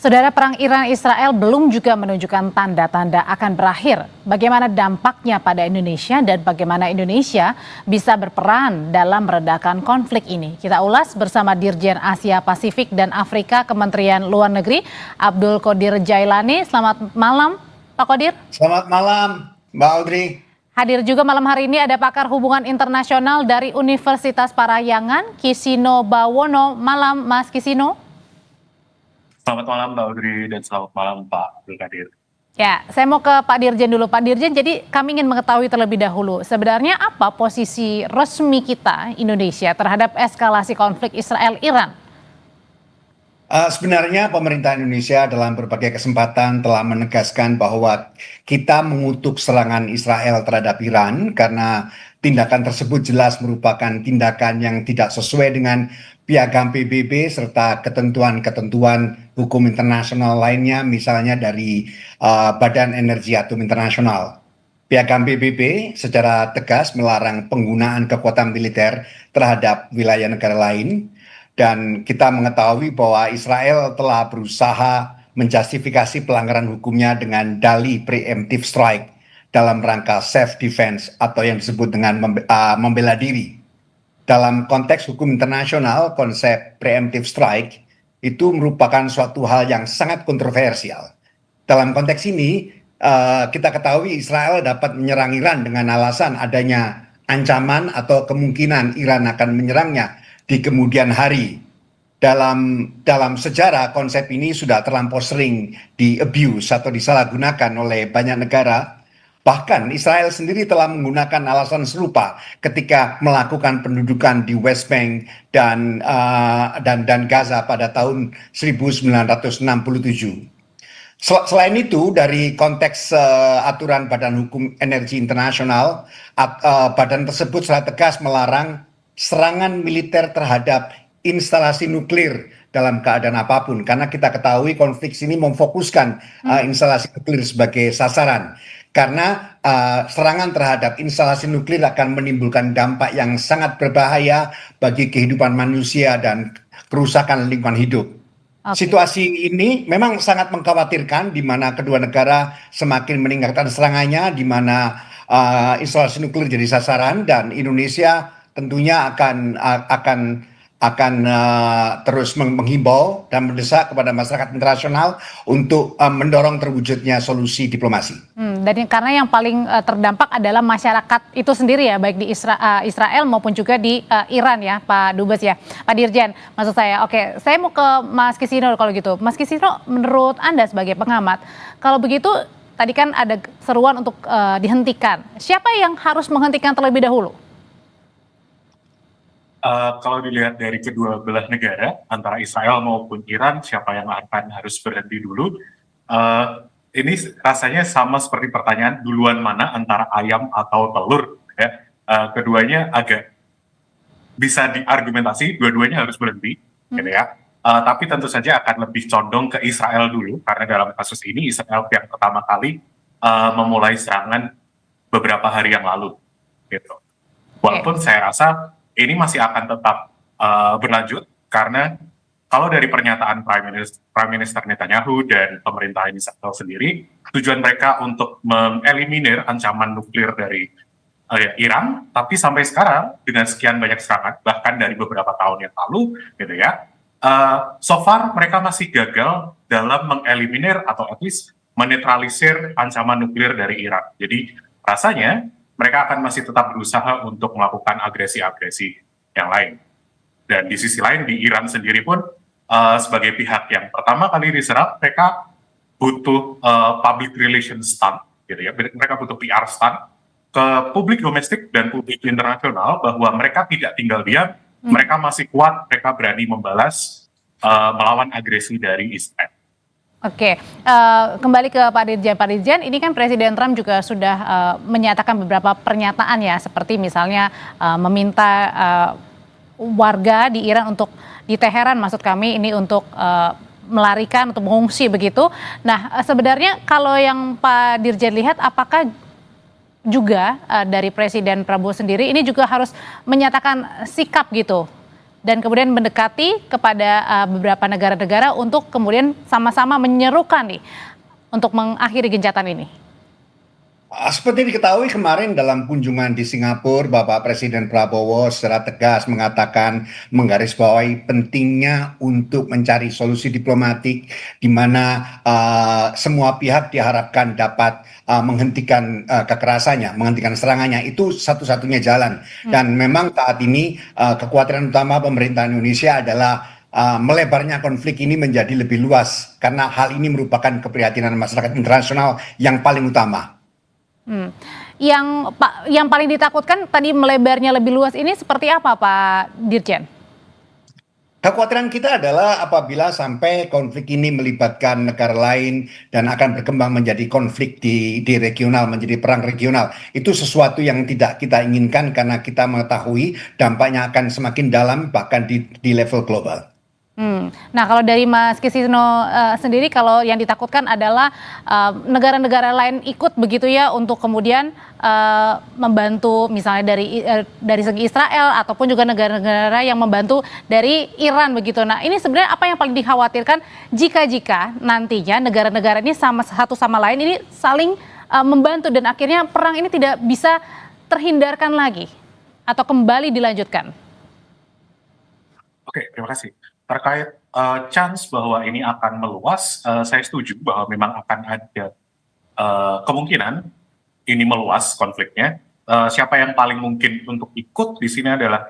Saudara, perang Iran-Israel belum juga menunjukkan tanda-tanda akan berakhir. Bagaimana dampaknya pada Indonesia dan bagaimana Indonesia bisa berperan dalam meredakan konflik ini? Kita ulas bersama Dirjen Asia Pasifik dan Afrika Kementerian Luar Negeri, Abdul Qodir Jailani. Selamat malam, Pak Qodir. Selamat malam, Mbak Audrey. Hadir juga malam hari ini ada pakar hubungan internasional dari Universitas Parahyangan, Kisino Bawono. Malam, Mas Kisino. Selamat malam Mbak Audrey dan selamat malam Pak Abdul Qadir. Ya, saya mau ke Pak Dirjen dulu. Pak Dirjen, jadi kami ingin mengetahui terlebih dahulu, sebenarnya apa posisi resmi kita, Indonesia, terhadap eskalasi konflik Israel-Iran? Sebenarnya pemerintah Indonesia dalam berbagai kesempatan telah menegaskan bahwa kita mengutuk serangan Israel terhadap Iran karena tindakan tersebut jelas merupakan tindakan yang tidak sesuai dengan piagam PBB serta ketentuan-ketentuan hukum internasional lainnya, misalnya dari Badan Energi Atom Internasional. Piagam PBB secara tegas melarang penggunaan kekuatan militer terhadap wilayah negara lain. Dan kita mengetahui bahwa Israel telah berusaha menjustifikasi pelanggaran hukumnya dengan dalih preemptive strike dalam rangka self defense atau yang disebut dengan membela diri. Dalam konteks hukum internasional, konsep preemptive strike itu merupakan suatu hal yang sangat kontroversial. Dalam konteks ini, kita ketahui Israel dapat menyerang Iran dengan alasan adanya ancaman atau kemungkinan Iran akan menyerangnya di kemudian hari. Dalam sejarah, konsep ini sudah terlampau sering di-abuse atau disalahgunakan oleh banyak negara. Bahkan Israel sendiri telah menggunakan alasan serupa ketika melakukan pendudukan di West Bank dan Gaza pada tahun 1967. Selain itu, dari konteks aturan Badan Hukum Energi Internasional, badan tersebut secara tegas melarang serangan militer terhadap instalasi nuklir dalam keadaan apapun, karena kita ketahui konflik ini memfokuskan instalasi nuklir sebagai sasaran, karena serangan terhadap instalasi nuklir akan menimbulkan dampak yang sangat berbahaya bagi kehidupan manusia dan kerusakan lingkungan hidup. Situasi ini memang sangat mengkhawatirkan, di mana kedua negara semakin meningkatkan serangannya, di mana instalasi nuklir jadi sasaran, dan Indonesia tentunya akan terus menghimbau dan mendesak kepada masyarakat internasional untuk mendorong terwujudnya solusi diplomasi. Dan karena yang paling terdampak adalah masyarakat itu sendiri ya, baik di Israel maupun juga di Iran ya, Pak Dubes ya, Pak Dirjen. Maksud saya, oke, saya mau ke Mas Kisino kalau gitu. Mas Kisino, menurut Anda sebagai pengamat, kalau begitu tadi kan ada seruan untuk dihentikan. Siapa yang harus menghentikan terlebih dahulu? Kalau dilihat dari kedua belah negara, antara Israel maupun Iran, siapa yang akan harus berhenti dulu? Ini rasanya sama seperti pertanyaan duluan mana antara ayam atau telur. Ya. Keduanya agak bisa diargumentasi, dua-duanya harus berhenti. Gitu ya. Tapi tentu saja akan lebih condong ke Israel dulu, karena dalam kasus ini Israel yang pertama kali memulai serangan beberapa hari yang lalu. Gitu. Walaupun saya rasa ini masih akan tetap berlanjut, karena kalau dari pernyataan Prime Minister Netanyahu dan pemerintah Israel sendiri, tujuan mereka untuk mengeliminir ancaman nuklir dari Iran, tapi sampai sekarang dengan sekian banyak serangan, bahkan dari beberapa tahun yang lalu, gitu ya, so far mereka masih gagal dalam mengeliminir atau at least menetralisir ancaman nuklir dari Iran. Jadi rasanya mereka akan masih tetap berusaha untuk melakukan agresi-agresi yang lain. Dan di sisi lain, di Iran sendiri pun, sebagai pihak yang pertama kali diserang, mereka butuh public relations stunt, gitu ya. Mereka butuh PR stunt ke publik domestik dan publik internasional bahwa mereka tidak tinggal diam, mereka masih kuat, mereka berani membalas melawan agresi dari Israel. Oke, kembali ke Pak Dirjen. Pak Dirjen, ini kan Presiden Trump juga sudah menyatakan beberapa pernyataan ya, seperti misalnya meminta warga di Iran untuk, di Teheran maksud kami, ini untuk melarikan atau mengungsi begitu. Nah, sebenarnya kalau yang Pak Dirjen lihat, apakah juga dari Presiden Prabowo sendiri ini juga harus menyatakan sikap gitu dan kemudian mendekati kepada beberapa negara-negara untuk kemudian sama-sama menyerukan nih untuk mengakhiri gencatan ini? Seperti diketahui kemarin dalam kunjungan di Singapura, Bapak Presiden Prabowo secara tegas mengatakan menggarisbawahi pentingnya untuk mencari solusi diplomatik di mana semua pihak diharapkan dapat menghentikan kekerasannya, menghentikan serangannya. Itu satu-satunya jalan. Dan memang saat ini kekhawatiran utama pemerintah Indonesia adalah melebarnya konflik ini menjadi lebih luas karena hal ini merupakan keprihatinan masyarakat internasional yang paling utama. Yang paling ditakutkan tadi melebarnya lebih luas ini seperti apa, Pak Dirjen? Kekhawatiran kita adalah apabila sampai konflik ini melibatkan negara lain dan akan berkembang menjadi konflik di regional, menjadi perang regional. Itu sesuatu yang tidak kita inginkan karena kita mengetahui dampaknya akan semakin dalam bahkan di level global. Nah, kalau dari Mas Kisino sendiri, kalau yang ditakutkan adalah negara-negara lain ikut begitu ya untuk kemudian membantu misalnya dari segi Israel ataupun juga negara-negara yang membantu dari Iran begitu. Nah, ini sebenarnya apa yang paling dikhawatirkan jika nantinya negara-negara ini satu sama lain ini saling membantu dan akhirnya perang ini tidak bisa terhindarkan lagi atau kembali dilanjutkan? Oke, terima kasih. Terkait chance bahwa ini akan meluas, saya setuju bahwa memang akan ada kemungkinan ini meluas konfliknya. Siapa yang paling mungkin untuk ikut di sini adalah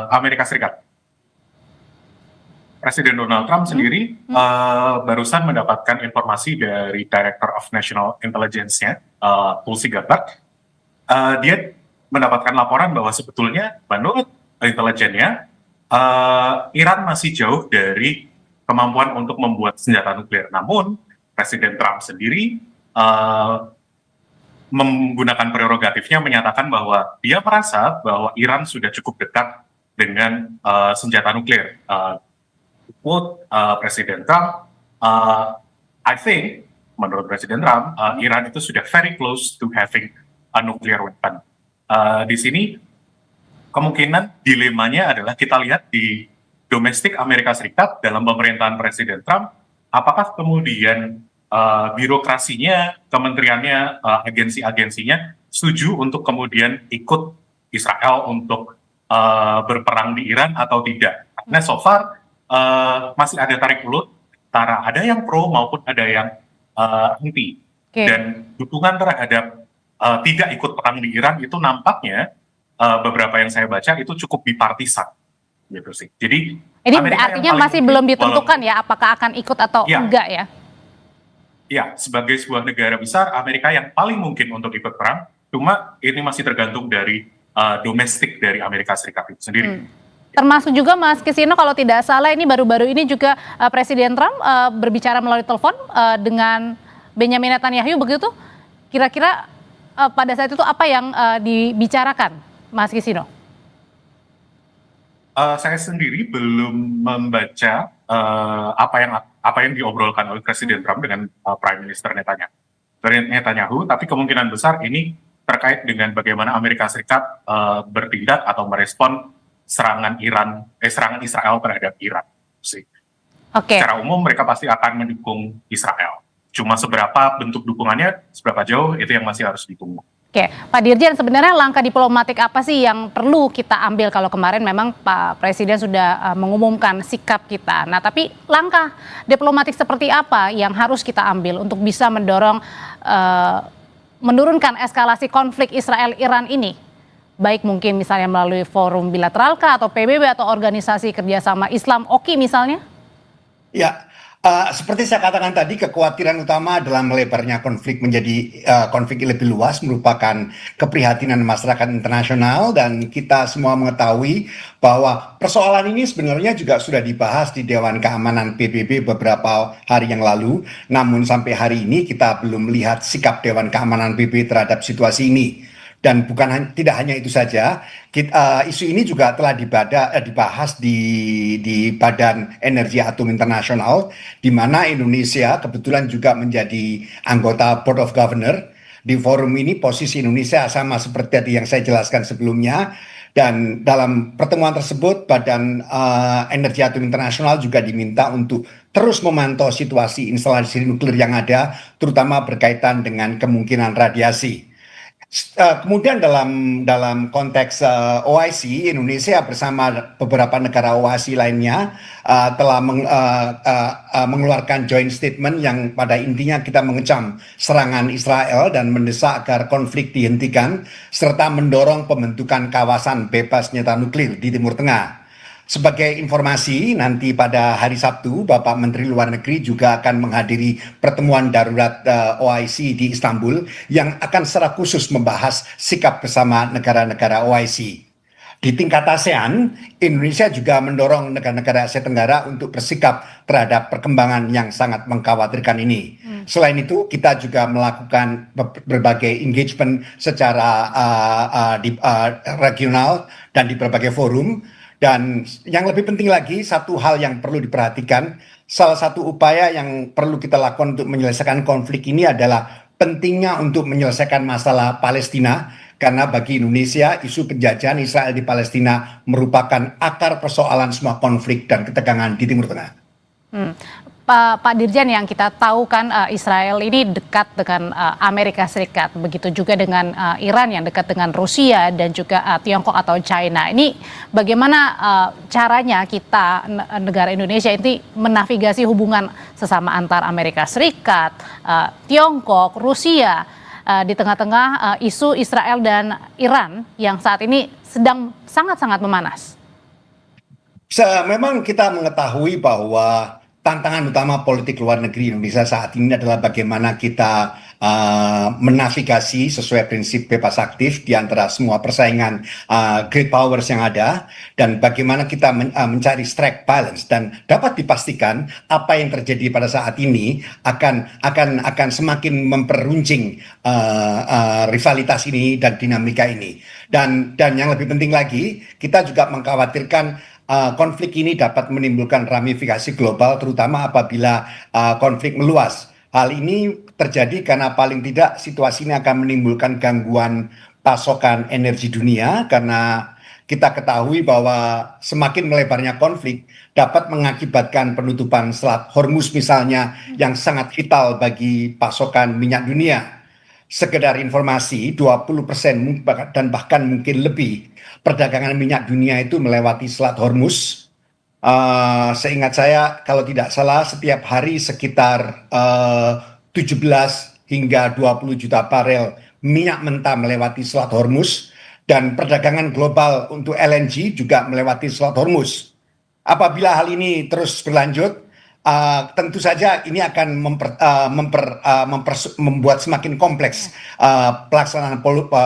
Amerika Serikat. Presiden Donald Trump sendiri barusan mendapatkan informasi dari Director of National Intelligence-nya, Tulsi Gabbard. Dia mendapatkan laporan bahwa sebetulnya menurut intelijennya, Iran masih jauh dari kemampuan untuk membuat senjata nuklir. Namun, Presiden Trump sendiri menggunakan prerogatifnya menyatakan bahwa dia merasa bahwa Iran sudah cukup dekat dengan senjata nuklir. Quote Presiden Trump, I think, menurut Presiden Trump, Iran itu sudah very close to having a nuclear weapon. Di sini, kemungkinan dilemanya adalah kita lihat di domestik Amerika Serikat dalam pemerintahan Presiden Trump, apakah kemudian birokrasinya, kementeriannya, agensi-agensinya setuju untuk kemudian ikut Israel untuk berperang di Iran atau tidak. Nah, so far masih ada tarik ulur antara ada yang pro maupun ada yang anti. Dan dukungan terhadap tidak ikut perang di Iran itu nampaknya beberapa yang saya baca itu cukup bipartisan gitu sih. Jadi ini artinya masih belum ditentukan ya apakah akan ikut atau enggak ya? Ya, sebagai sebuah negara besar, Amerika yang paling mungkin untuk ikut perang, cuma ini masih tergantung dari domestik dari Amerika Serikat itu sendiri. Termasuk juga Mas Kisino kalau tidak salah ini baru-baru ini juga Presiden Trump berbicara melalui telepon dengan Benjamin Netanyahu begitu. Kira-kira pada saat itu apa yang dibicarakan, Mas Kisino? Saya sendiri belum membaca apa yang diobrolkan oleh Presiden Trump dengan Prime Minister Netanyahu, tapi kemungkinan besar ini terkait dengan bagaimana Amerika Serikat bertindak atau merespon serangan Israel terhadap Iran. Secara umum mereka pasti akan mendukung Israel. Cuma seberapa bentuk dukungannya, seberapa jauh itu yang masih harus ditunggu. Oke, Pak Dirjen, sebenarnya langkah diplomatik apa sih yang perlu kita ambil kalau kemarin memang Pak Presiden sudah mengumumkan sikap kita. Nah, tapi langkah diplomatik seperti apa yang harus kita ambil untuk bisa mendorong menurunkan eskalasi konflik Israel-Iran ini? Baik mungkin misalnya melalui forum bilateral kah atau PBB atau organisasi kerjasama Islam OKI misalnya? Ya. Seperti saya katakan tadi, kekhawatiran utama adalah melebarnya konflik menjadi konflik lebih luas, merupakan keprihatinan masyarakat internasional, dan kita semua mengetahui bahwa persoalan ini sebenarnya juga sudah dibahas di Dewan Keamanan PBB beberapa hari yang lalu. Namun sampai hari ini kita belum melihat sikap Dewan Keamanan PBB terhadap situasi ini. Dan tidak hanya itu saja, isu ini juga telah dibahas di Badan Energi Atom Internasional, di mana Indonesia kebetulan juga menjadi anggota Board of Governor. Di forum ini posisi Indonesia sama seperti tadi yang saya jelaskan sebelumnya, Dan dalam pertemuan tersebut, Badan Energi Atom Internasional juga diminta untuk terus memantau situasi instalasi nuklir yang ada, terutama berkaitan dengan kemungkinan radiasi. Kemudian dalam konteks OIC, Indonesia bersama beberapa negara OIC lainnya telah mengeluarkan joint statement yang pada intinya kita mengecam serangan Israel dan mendesak agar konflik dihentikan serta mendorong pembentukan kawasan bebas senjata nuklir di Timur Tengah. Sebagai informasi, nanti pada hari Sabtu, Bapak Menteri Luar Negeri juga akan menghadiri pertemuan darurat OIC di Istanbul yang akan secara khusus membahas sikap bersama negara-negara OIC. Di tingkat ASEAN, Indonesia juga mendorong negara-negara Asia Tenggara untuk bersikap terhadap perkembangan yang sangat mengkhawatirkan ini. Selain itu, kita juga melakukan berbagai engagement secara regional dan di berbagai forum. Dan yang lebih penting lagi, satu hal yang perlu diperhatikan, salah satu upaya yang perlu kita lakukan untuk menyelesaikan konflik ini adalah pentingnya untuk menyelesaikan masalah Palestina, karena bagi Indonesia isu penjajahan Israel di Palestina merupakan akar persoalan semua konflik dan ketegangan di Timur Tengah. Pak Dirjen, yang kita tahu kan Israel ini dekat dengan Amerika Serikat, begitu juga dengan Iran yang dekat dengan Rusia dan juga Tiongkok atau China. Ini bagaimana caranya kita negara Indonesia ini menavigasi hubungan sesama antar Amerika Serikat, Tiongkok, Rusia di tengah-tengah isu Israel dan Iran yang saat ini sedang sangat-sangat memanas? Memang kita mengetahui bahwa tantangan utama politik luar negeri Indonesia saat ini adalah bagaimana kita menavigasi sesuai prinsip bebas aktif di antara semua persaingan great powers yang ada, dan bagaimana kita mencari strike balance, dan dapat dipastikan apa yang terjadi pada saat ini akan semakin memperuncing rivalitas ini dan dinamika ini. Dan yang lebih penting lagi, kita juga mengkhawatirkan konflik ini dapat menimbulkan ramifikasi global, terutama apabila konflik meluas. Hal ini terjadi karena paling tidak situasi ini akan menimbulkan gangguan pasokan energi dunia, karena kita ketahui bahwa semakin melebarnya konflik dapat mengakibatkan penutupan Selat Hormuz misalnya, yang sangat vital bagi pasokan minyak dunia. Sekedar informasi, 20% dan bahkan mungkin lebih perdagangan minyak dunia itu melewati Selat Hormuz. Seingat saya, kalau tidak salah, setiap hari sekitar 17 hingga 20 juta barel minyak mentah melewati Selat Hormuz, dan perdagangan global untuk LNG juga melewati Selat Hormuz. Apabila hal ini terus berlanjut, tentu saja ini akan membuat semakin kompleks pelaksanaan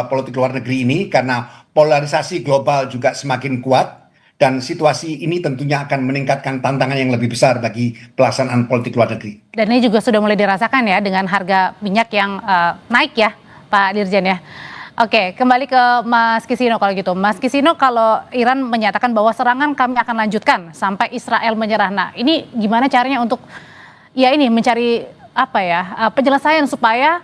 politik luar negeri ini, karena polarisasi global juga semakin kuat, dan situasi ini tentunya akan meningkatkan tantangan yang lebih besar bagi pelaksanaan politik luar negeri. Dan ini juga sudah mulai dirasakan ya dengan harga minyak yang naik ya, Pak Dirjen ya. Oke, kembali ke Mas Kisino kalau gitu. Mas Kisino, kalau Iran menyatakan bahwa serangan kami akan lanjutkan sampai Israel menyerah. Nah, ini gimana caranya untuk mencari penyelesaian supaya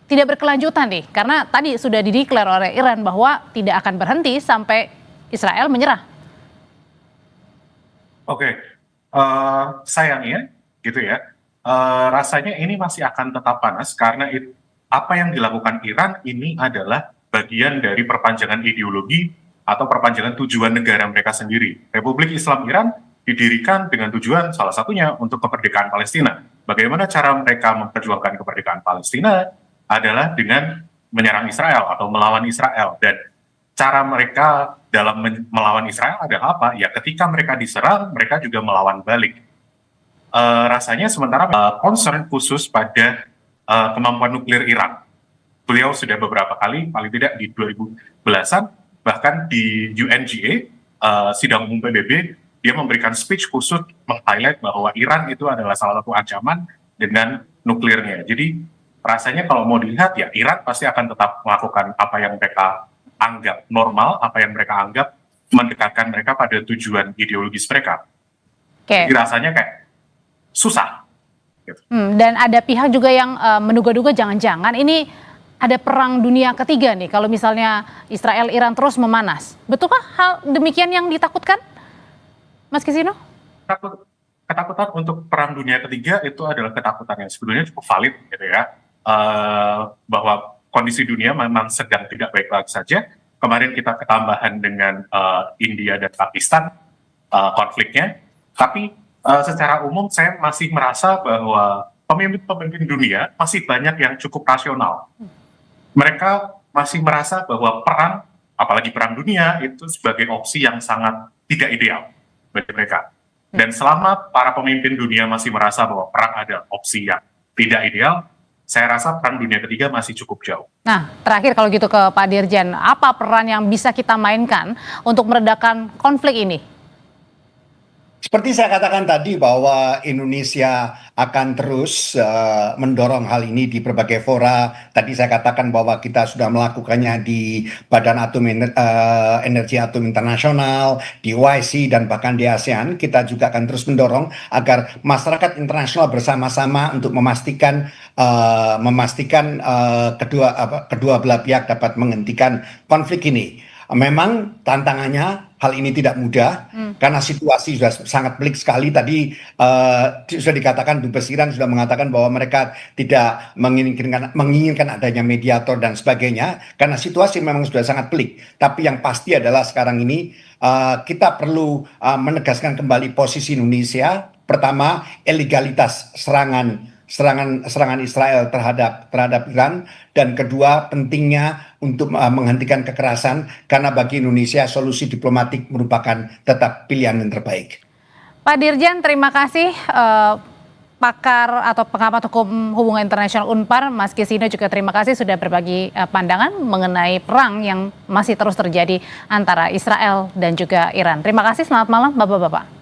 tidak berkelanjutan nih? Karena tadi sudah dideklar oleh Iran bahwa tidak akan berhenti sampai Israel menyerah. Oke, sayangnya gitu ya, rasanya ini masih akan tetap panas karena apa yang dilakukan Iran ini adalah bagian dari perpanjangan ideologi atau perpanjangan tujuan negara mereka sendiri. Republik Islam Iran didirikan dengan tujuan salah satunya untuk kemerdekaan Palestina. Bagaimana cara mereka memperjuangkan kemerdekaan Palestina adalah dengan menyerang Israel atau melawan Israel. Dan cara mereka dalam melawan Israel adalah apa? Ya, ketika mereka diserang, mereka juga melawan balik. Rasanya sementara concern khusus pada kemampuan nuklir Iran. Beliau sudah beberapa kali, paling tidak di 2010-an, bahkan di UNGA, sidang umum PBB, dia memberikan speech khusus meng-highlight bahwa Iran itu adalah salah satu ancaman dengan nuklirnya. Jadi rasanya kalau mau dilihat ya, Iran pasti akan tetap melakukan apa yang mereka anggap normal, apa yang mereka anggap mendekatkan mereka pada tujuan ideologis mereka. Jadi rasanya kayak susah. Dan ada pihak juga yang menduga-duga jangan-jangan ini ada perang dunia ketiga nih kalau misalnya Israel-Iran terus memanas. Betulkah hal demikian yang ditakutkan, Mas Kisino? Ketakutan untuk perang dunia ketiga itu adalah ketakutan yang sebetulnya cukup valid gitu ya. Bahwa kondisi dunia memang sedang tidak baik-baik saja. Kemarin kita ketambahan dengan India dan Pakistan konfliknya. Tapi secara umum saya masih merasa bahwa pemimpin-pemimpin dunia masih banyak yang cukup rasional. Mereka masih merasa bahwa perang, apalagi perang dunia, itu sebagai opsi yang sangat tidak ideal bagi mereka. Dan selama para pemimpin dunia masih merasa bahwa perang ada opsi yang tidak ideal, saya rasa perang dunia ketiga masih cukup jauh. Nah, terakhir kalau gitu ke Pak Dirjen, apa peran yang bisa kita mainkan untuk meredakan konflik ini? Seperti saya katakan tadi bahwa Indonesia akan terus mendorong hal ini di berbagai fora. Tadi saya katakan bahwa kita sudah melakukannya di Badan Energi Atom Internasional, di OIC, dan bahkan di ASEAN. Kita juga akan terus mendorong agar masyarakat internasional bersama-sama untuk memastikan kedua belah pihak dapat menghentikan konflik ini. Memang tantangannya hal ini tidak mudah karena situasi sudah sangat pelik sekali. Tadi sudah dikatakan Dubes Iran sudah mengatakan bahwa mereka tidak menginginkan adanya mediator dan sebagainya karena situasi memang sudah sangat pelik. Tapi yang pasti adalah sekarang ini kita perlu menegaskan kembali posisi Indonesia. Pertama, ilegalitas serangan Israel terhadap Iran, dan kedua pentingnya untuk menghentikan kekerasan karena bagi Indonesia solusi diplomatik merupakan tetap pilihan yang terbaik. Pak Dirjen, terima kasih. Pakar atau pengamat hukum hubungan internasional UNPAR, Mas Kisino, juga terima kasih sudah berbagi pandangan mengenai perang yang masih terus terjadi antara Israel dan juga Iran. Terima kasih, selamat malam Bapak-Bapak.